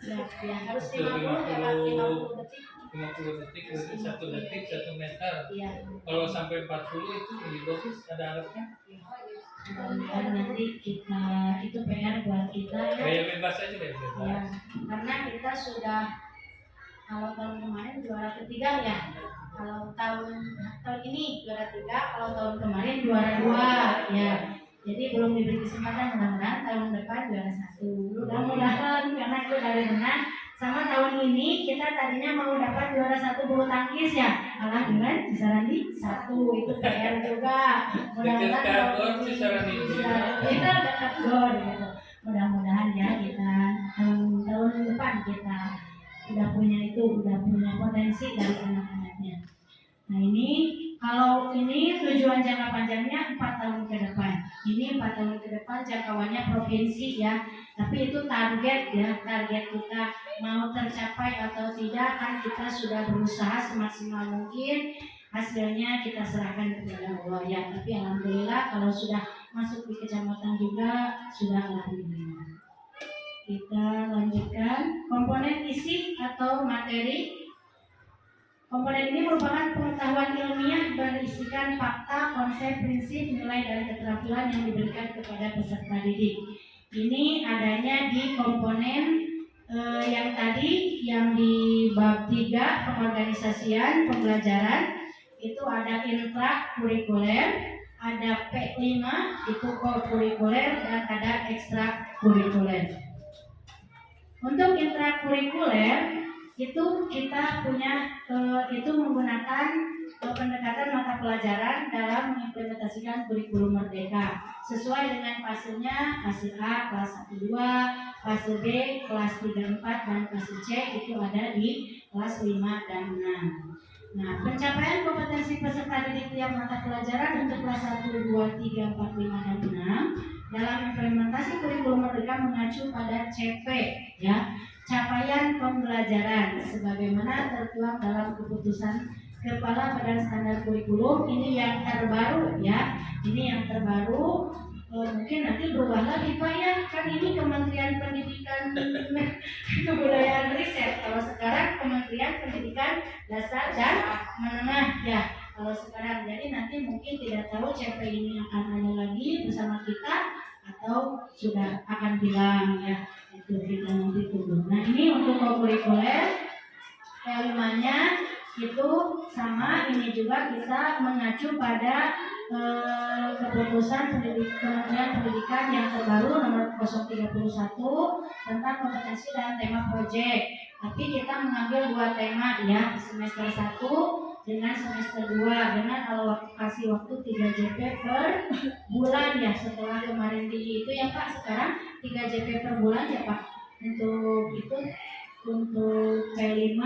Ya, harus Betul, 50 detik. 50 detik, berarti 1 detik 1 meter. Iya. Kalau sampai 40 itu lebih bagus, ada alatnya. Dan nanti kita itu PR buat kita ya. Gaya bebas aja deh, Ya, bebas. karena kita sudah kalau tahun kemarin juara ketiga ya. Kalau tahun ini juara 3, kalau tahun kemarin juara 2 ya. Jadi belum diberi kesempatan, mudah-mudahan tahun depan juara 1. Mudah-mudahan karena itu dari renang. Sama tahun ini kita tadinya mau dapat juara 1 bulu tangkis ya. Alhamdulillah Cisarani 1 itu PR juga. Mudah-mudahan Dekat tahun gor ini Cisarani bisa kita dekat gor gitu. Mudah-mudahan ya kita tahun depan kita udah punya potensi dari anak-anaknya. Nah ini kalau ini tujuan jangka panjangnya 4 tahun ke depan. Ini 4 tahun ke depan jangkauannya provinsi ya. Tapi itu target ya, target kita mau tercapai atau tidak kan kita sudah berusaha semaksimal mungkin. Hasilnya kita serahkan kepada Allah ya. Tapi alhamdulillah kalau sudah masuk di kecamatan juga sudah alhamdulillah. Kita lanjutkan komponen isi atau materi. Komponen ini merupakan pengetahuan ilmiah berisikan fakta, konsep, prinsip, nilai, dan keterampilan yang diberikan kepada peserta didik. Ini adanya di komponen yang tadi, yang di bab 3, pengorganisasian, pembelajaran. Itu ada intrakurikuler, ada P5, itu kurikuler, dan ada ekstrakurikuler. Untuk intrakurikuler, itu kita punya itu menggunakan pendekatan mata pelajaran dalam mengimplementasikan kurikulum merdeka sesuai dengan fasenya, fase A kelas 1 2, fase B kelas 3 4, dan fase C itu ada di kelas 5 dan 6. Nah, pencapaian kompetensi peserta didik tiap mata pelajaran untuk kelas 1 2 3 4 5 dan 6 dalam implementasi kurikulum merdeka mengacu pada CP ya. Capaian pembelajaran sebagaimana tertuang dalam keputusan Kepala Badan Standar Kurikulum. Ini yang terbaru ya. Ini yang terbaru mungkin nanti berubah lagi Pak ya, kan ini Kementerian Pendidikan Kebudayaan Riset. Kalau sekarang Kementerian Pendidikan Dasar dan Menengah ya. Kalau sekarang, jadi nanti mungkin tidak tahu CP ini akan ada lagi bersama kita atau sudah akan hilang ya. Itu kita nanti tunggu. Nah ini untuk kurikuler K5-nya itu sama, ini juga kita mengacu pada keputusan Kementerian Pendidikan yang terbaru nomor 031 tentang kompetensi dan tema proyek. Tapi kita mengambil 2 tema ya, semester 1 dengan semester 2 dengan alokasi waktu 3 JP per bulan ya, setelah kemarin di itu ya Pak, sekarang 3 JP per bulan ya Pak. Untuk itu untuk K5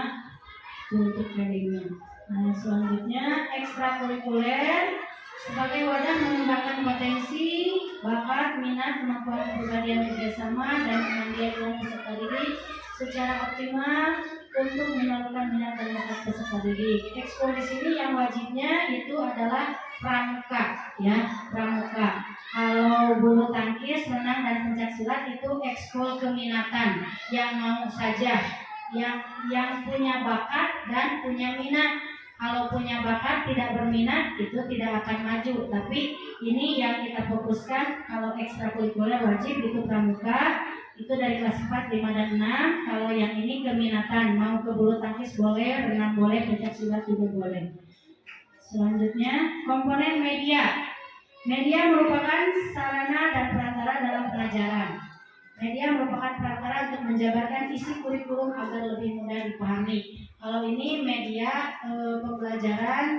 untuk K5. Nah, selanjutnya ekstrakurikuler sebagai wadah mengembangkan potensi, bakat, minat, kemampuan kepribadian kerjasama dan kemandirian dalam peserta didik secara optimal untuk menyalurkan minat dan bakat peserta didik. Ekskul di sini yang wajibnya itu adalah pramuka, ya pramuka. Kalau bulu tangkis, renang dan pencaksilat itu ekskul keminatan yang mau saja, yang punya bakat dan punya minat. Kalau punya bakat tidak berminat itu tidak akan maju. Tapi ini yang kita fokuskan. Kalau ekstrakurikuler wajib itu pramuka, itu dari kelas 4, 5, dan 6. Kalau yang ini keminatan, mau ke bulu tangkis boleh, renang boleh, pencaksilat juga boleh. Selanjutnya komponen media. Media merupakan sarana dan perantara dalam pelajaran. Media merupakan perantara untuk menjabarkan isi kurikulum agar lebih mudah dipahami. Kalau ini media pembelajaran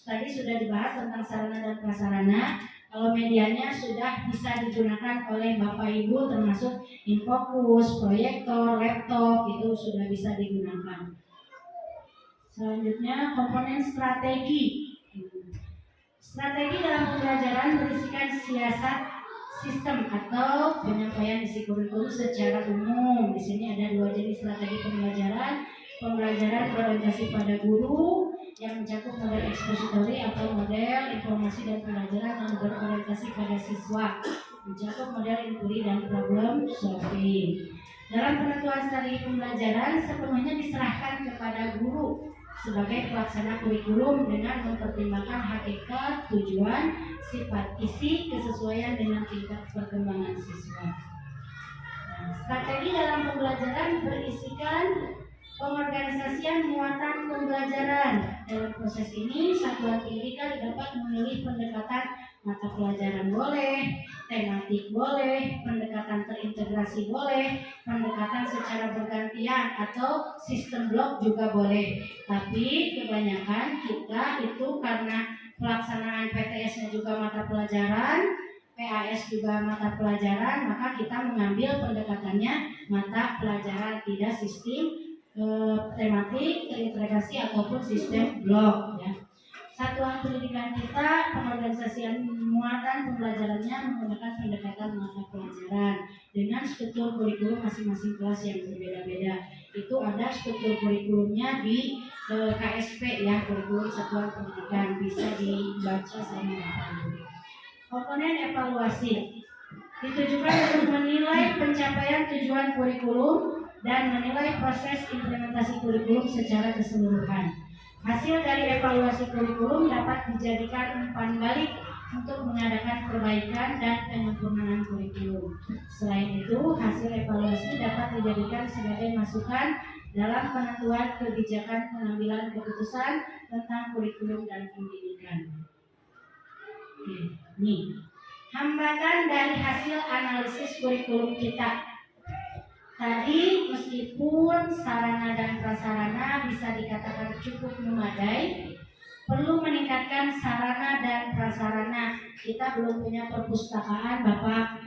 tadi sudah dibahas tentang sarana dan prasarana. Kalau medianya sudah bisa digunakan oleh Bapak Ibu termasuk infokus, proyektor, laptop itu sudah bisa digunakan. Selanjutnya komponen strategi. Strategi dalam pembelajaran berisikan siasat sistem atau penyampaian isi kurikulum secara umum. Di sini ada 2 jenis strategi pembelajaran. Pembelajaran berorientasi pada guru yang mencakup model ekspositori atau model informasi dan pembelajaran yang berorientasi pada siswa, mencakup model inquiry dan problem solving. Dalam penentuan strategi pembelajaran sepenuhnya diserahkan kepada guru sebagai pelaksana kurikulum dengan mempertimbangkan hakikat, tujuan, sifat, isi, kesesuaian dengan tingkat perkembangan siswa. Nah, strategi dalam pembelajaran berisikan pengorganisasian muatan pembelajaran. Dalam proses ini, satuan pendidikan dapat memilih pendekatan mata pelajaran boleh, tematik boleh, pendekatan terintegrasi boleh, pendekatan secara bergantian atau sistem blok juga boleh. Tapi kebanyakan kita itu karena pelaksanaan PTS-nya juga mata pelajaran, PAS juga mata pelajaran, maka kita mengambil pendekatannya mata pelajaran, tidak sistem tematik, terintegrasi ataupun sistem blok ya. Satuan pendidikan kita pengorganisasian muatan pembelajarannya menggunakan pendekatan mata pelajaran dengan struktur kurikulum masing-masing kelas yang berbeda-beda. Itu ada struktur kurikulumnya di KSP ya, kurikulum satuan pendidikan, bisa dibaca sama Bapak Ibu. Komponen evaluasi ditujukan untuk menilai pencapaian tujuan kurikulum dan menilai proses implementasi kurikulum secara keseluruhan. Hasil dari evaluasi kurikulum dapat dijadikan umpan balik untuk mengadakan perbaikan dan penyempurnaan kurikulum. Selain itu, hasil evaluasi dapat dijadikan sebagai masukan dalam penentuan kebijakan pengambilan keputusan tentang kurikulum dan pendidikan. Oke, nih. Hambatan dari hasil analisis kurikulum kita. Tadi meskipun sarana dan prasarana bisa dikatakan cukup memadai, perlu meningkatkan sarana dan prasarana. Kita belum punya perpustakaan, Bapak.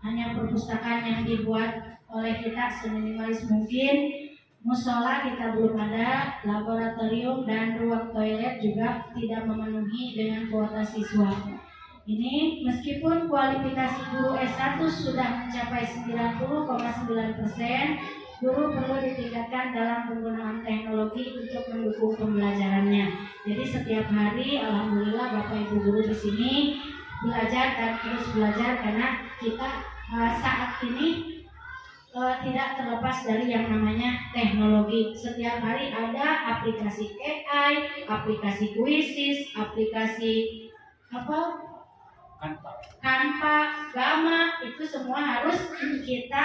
Hanya perpustakaan yang dibuat oleh kita seminimalis mungkin. Musola kita belum ada, laboratorium dan ruang toilet juga tidak memenuhi dengan kuota siswa. Ini meskipun kualifikasi guru S1 sudah mencapai 90,9%, guru perlu ditingkatkan dalam penggunaan teknologi untuk mendukung pembelajarannya. Jadi setiap hari, alhamdulillah Bapak Ibu guru di sini belajar dan terus belajar karena kita saat ini tidak terlepas dari yang namanya teknologi. Setiap hari ada aplikasi AI, aplikasi Quizzes, aplikasi Canva, Gamma, itu semua harus kita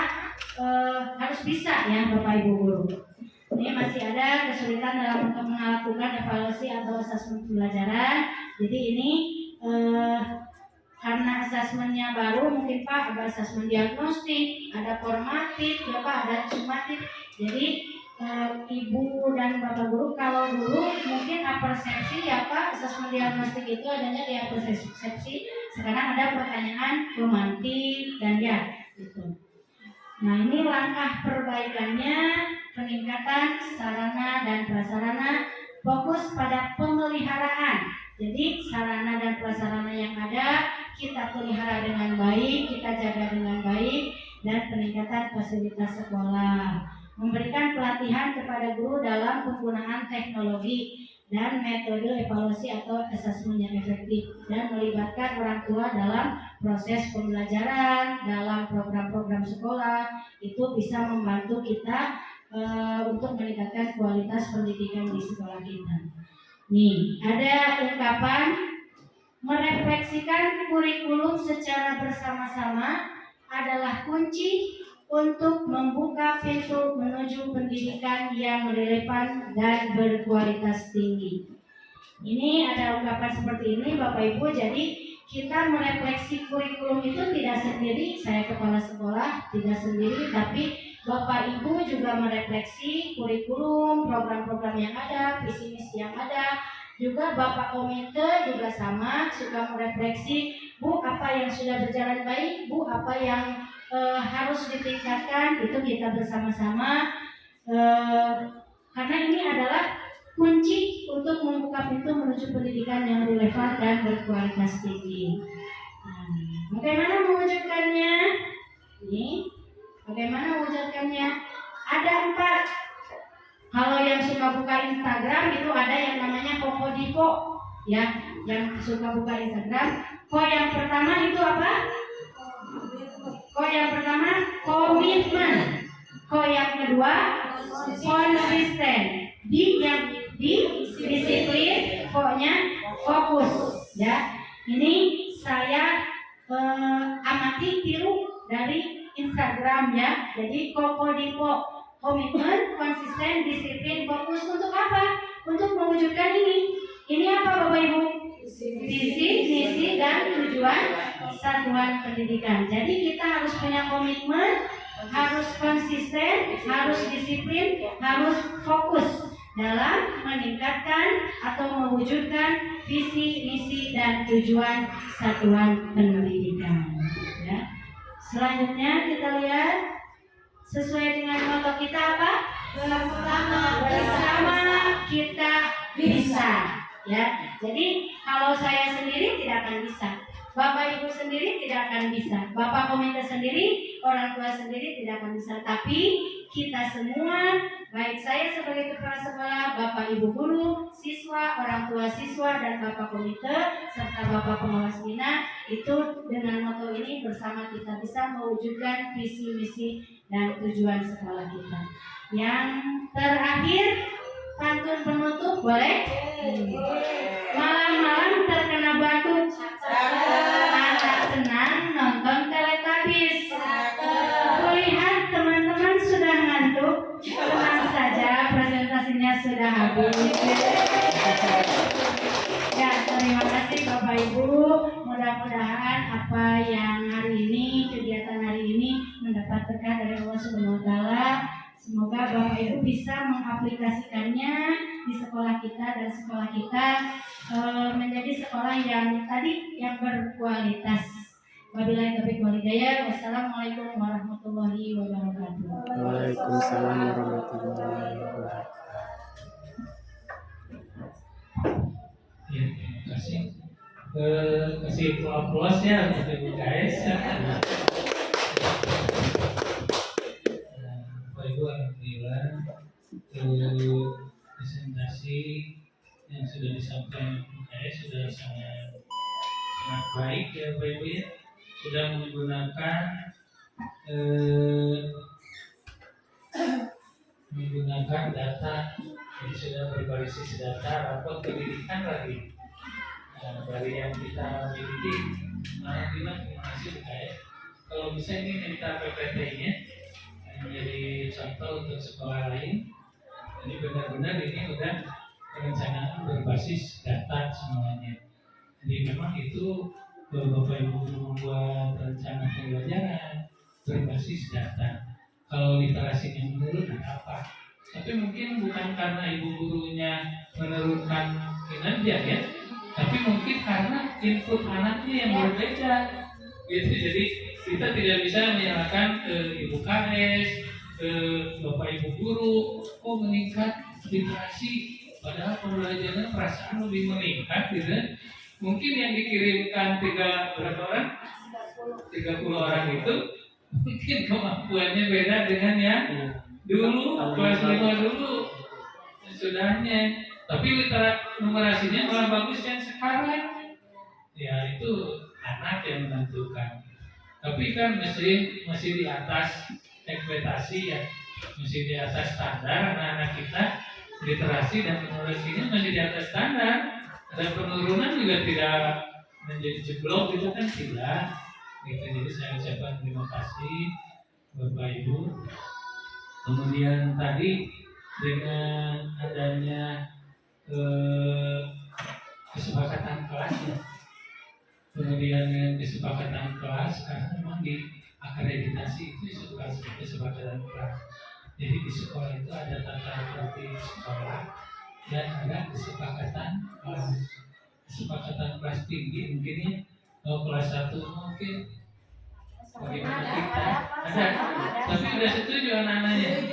harus bisa ya Bapak Ibu guru. Ini masih ada kesulitan dalam untuk melakukan evaluasi atau asesmen pembelajaran. Jadi ini karena asesmennya baru, mungkin Pak ada asesmen diagnostik, ada formatif, ya Pak ada sumatif. Jadi Ibu dan Bapak guru, kalau dulu mungkin persepsi ya Pak, asesmen diagnostik itu adanya di persepsi. Sekarang ada pertanyaan romantik dan ya gitu. Nah ini langkah perbaikannya, peningkatan sarana dan prasarana, fokus pada pemeliharaan. Jadi sarana dan prasarana yang ada kita pelihara dengan baik, kita jaga dengan baik, dan peningkatan fasilitas sekolah. Memberikan pelatihan kepada guru dalam penggunaan teknologi dan metode evaluasi atau asesmen yang efektif, dan melibatkan orang tua dalam proses pembelajaran, dalam program-program sekolah. Itu bisa membantu kita untuk meningkatkan kualitas pendidikan di sekolah kita. Nih, ada ungkapan merefleksikan kurikulum secara bersama-sama adalah kunci untuk membuka pintu menuju pendidikan yang relevan dan berkualitas tinggi. Ini ada ungkapan seperti ini Bapak Ibu. Jadi kita merefleksi kurikulum itu tidak sendiri, saya kepala sekolah tidak sendiri, tapi Bapak Ibu juga merefleksi kurikulum, program-program yang ada, visi misi yang ada. Juga Bapak komite juga sama, suka merefleksi, Bu apa yang sudah berjalan baik, Bu apa yang harus ditingkatkan. Itu kita bersama-sama, karena ini adalah kunci untuk membuka pintu menuju pendidikan yang relevan dan berkualitas tinggi. Nah, bagaimana mewujudkannya? Ini bagaimana mewujudkannya? Ada 4. Kalau yang suka buka Instagram itu ada yang namanya Kokodipo, ya, yang suka buka Instagram. Yang pertama itu apa? Yang pertama komitmen. Yang kedua konsisten. Yang disiplin. Nya fokus. Ya, ini saya amati tiru dari Instagram ya. Jadi Kokodipo. Komitmen, konsisten, disiplin, fokus. Untuk apa? Untuk mewujudkan ini. Ini apa Bapak Ibu? Visi, misi, dan tujuan satuan pendidikan. Jadi kita harus punya komitmen, harus konsisten, harus disiplin, harus fokus dalam meningkatkan atau mewujudkan visi, misi, dan tujuan satuan pendidikan. Ya. Selanjutnya kita lihat sesuai dengan motto kita apa? Bersama kita bisa. Ya, jadi kalau saya sendiri tidak akan bisa, Bapak Ibu sendiri tidak akan bisa, Bapak komite sendiri, orang tua sendiri tidak akan bisa. Tapi kita semua, baik saya sebagai kepala sekolah, Bapak Ibu guru, siswa, orang tua siswa, dan Bapak komite serta Bapak pengawas bina, itu dengan motto ini bersama kita bisa mewujudkan visi misi dan tujuan sekolah kita. Yang terakhir, pantun penutup boleh? Malam-malam terkena batu, anak senang nonton Teletubbies. Kulihat teman-teman sudah ngantuk, tenang saja presentasinya sudah habis. Ya, terima kasih Bapak Ibu. Mudah-mudahan apa yang hari ini, kegiatan hari ini mendapat berkah dari Allah Subhanahu wa Ta'ala. Semoga Bapak Ibu bisa mengaplikasikannya di sekolah kita dan sekolah kita menjadi sekolah yang tadi yang berkualitas. Wabillahi taufiq wal hidayah. Wassalamualaikum warahmatullahi wabarakatuh. Waalaikumsalam warahmatullahi wabarakatuh. Ya, terima kasih. Kasih puas-puasnya untuk Ibu guys. Ibu alhamdulillah presentasi yang sudah disampaikan sudah sangat sangat baik ya Bapak Ibu ya, sudah menggunakan data, jadi sudah berbasis data rapor pendidikan lagi. Nah, dari yang kita miliki, alhamdulillah terima kasih ya. Kalau bisa ini minta PPT-nya menjadi contoh untuk sekolah lain. Jadi benar-benar ini udah perencanaan berbasis data semuanya. Jadi memang itu Bapak Ibu membuat rencana pembelajaran berbasis data. Kalau literasinya menurun ada apa? Tapi mungkin bukan karena ibu gurunya menurunkan kinerja ya, tapi mungkin karena input anaknya yang berbeda. Gitu. Jadi kita tidak bisa menyalahkan ke ibu KS, ke bapak ibu guru, kok meningkat literasi, padahal pembelajaran perasaan lebih meningkat, gitu. Mungkin yang dikirimkan berapa orang? 30 orang itu mungkin kemampuannya beda dengan yang dulu, kelas 5 dulu sudahnya. Tapi numerasinya malah bagus yang sekarang. Ya itu anak yang menentukan. Tapi kan masih di atas ekspektasi ya, masih di atas standar anak-anak kita. Literasi dan numerasinya masih di atas standar. Ada penurunan juga tidak menjadi jeblok gitu kan, tidak. Gitu. Jadi saya ucapkan terima kasih Bapak Ibu. Kemudian tadi dengan adanya kesepakatan kelas ya. Kemudian dengan kesepakatan kelas, karena memang di akreditasi itu kesepakatan kelas. Jadi di sekolah itu ada tata tertib sekolah dan ada kesepakatan kelas. Kesepakatan kelas tinggi mungkin ya. Kalau kelas 1 mungkin bagaimana kita ada, tapi udah setuju anak-anaknya.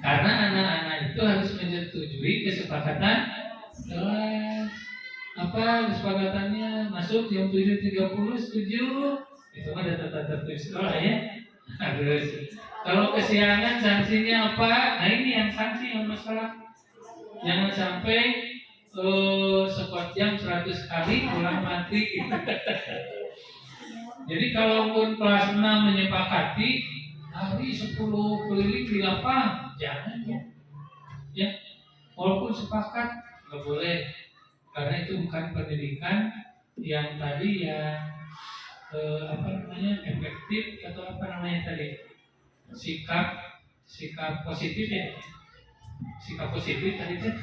Karena anak-anak itu harus menyetujui kesepakatan kelas. Apa kesepakatannya? Masuk jam 7.30 setuju? Itu mah tata tertib sekolah ya. Harus. Kalau kesiangan sanksinya apa? Nah ini yang sanksi yang masalah. Jangan sampai sekot jam 100 kali pulang mati. Jadi kalaupun kelas 6 menyepakati hari 10 keliling di lapang, jangan ya. Walaupun sepakat nggak boleh, karena itu bukan pendidikan yang tadi yang efektif atau sikap positif ya, sikap positif tadi kan.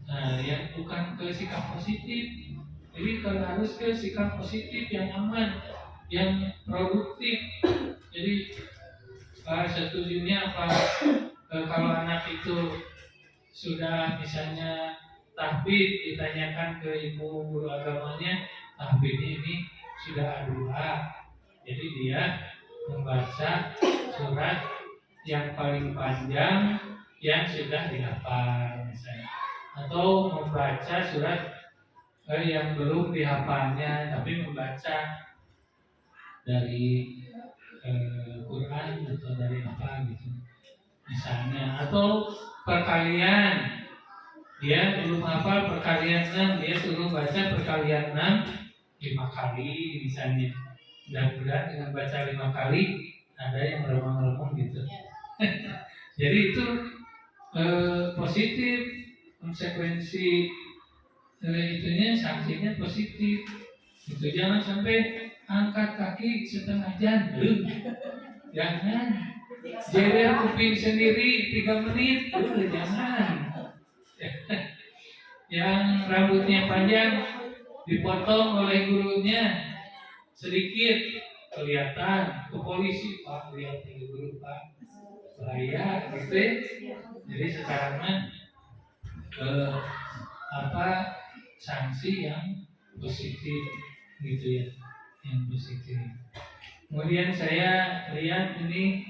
Nah, yang bukan ke sikap positif. Jadi kalau harus ke sikap positif yang aman, yang produktif. Jadi setujunya apa? Kalau anak itu sudah misalnya tahfidz, ditanyakan ke ibu guru agamanya, tahfidznya ini sudah A2. Jadi dia membaca surat yang paling panjang yang sudah dihafal misalnya, atau membaca surat yang belum dihafalnya tapi membaca dari Quran atau dari apa gitu misalnya, atau perkalian, dia belum hafal perkalian 6, dia suruh baca perkalian 6 5 kali misalnya. Mudah-mudahan dengan baca 5 kali ada yang meremang-remang gitu. Jadi itu positif, konsekuensi itunya, sanksinya positif. Itu jangan sampai angkat kaki setengah jam, jangan. Jerer kuping sendiri 3 menit, jangan. Yang rambutnya panjang dipotong oleh gurunya sedikit, kelihatan ke polisi, Pak, lihat ini guru Pak, bahaya gitu. Jadi sekarang mah sanksi yang positif gitu ya, yang positif. Kemudian saya lihat ini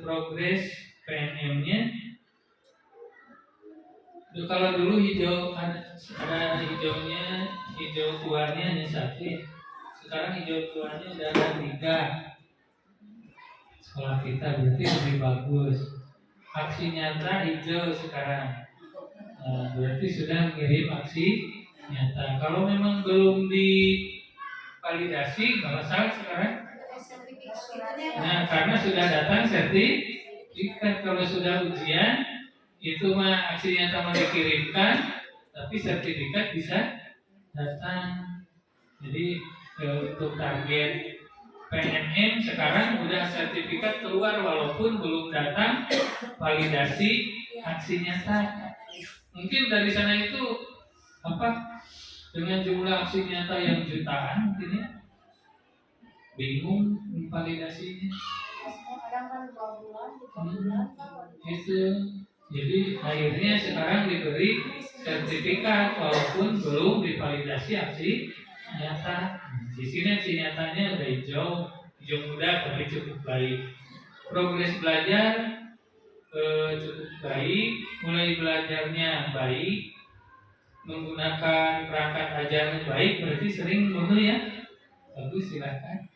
progres PNM-nya. Kalau dulu hijau ada hijaunya, hijau tuanya hanya 1. Sekarang hijau tuanya sudah ada 3. Sekolah kita berarti lebih bagus. Aksi nyata hijau sekarang. Berarti sudah mengirim aksi nyata. Kalau memang belum divalidasi, nggak masalah sekarang. Nah, karena sudah datang sertifikat. Kalau sudah ujian, itu mah aksi nyata mau dikirimkan, tapi sertifikat bisa datang. Jadi untuk target PNM sekarang udah sertifikat keluar walaupun belum datang validasi aksi nyata. Mungkin dari sana itu apa dengan jumlah aksi nyata yang jutaan mungkin ya bingung validasinya. Itu jadi akhirnya sekarang diberi sertifikat walaupun belum divalidasi aksi nyata. Di sini aksi nyatanya udah hijau muda tapi cukup baik. Progres belajar cukup baik, mulai belajarnya baik, menggunakan perangkat ajaran baik, berarti sering betul ya. Bagus, silakan.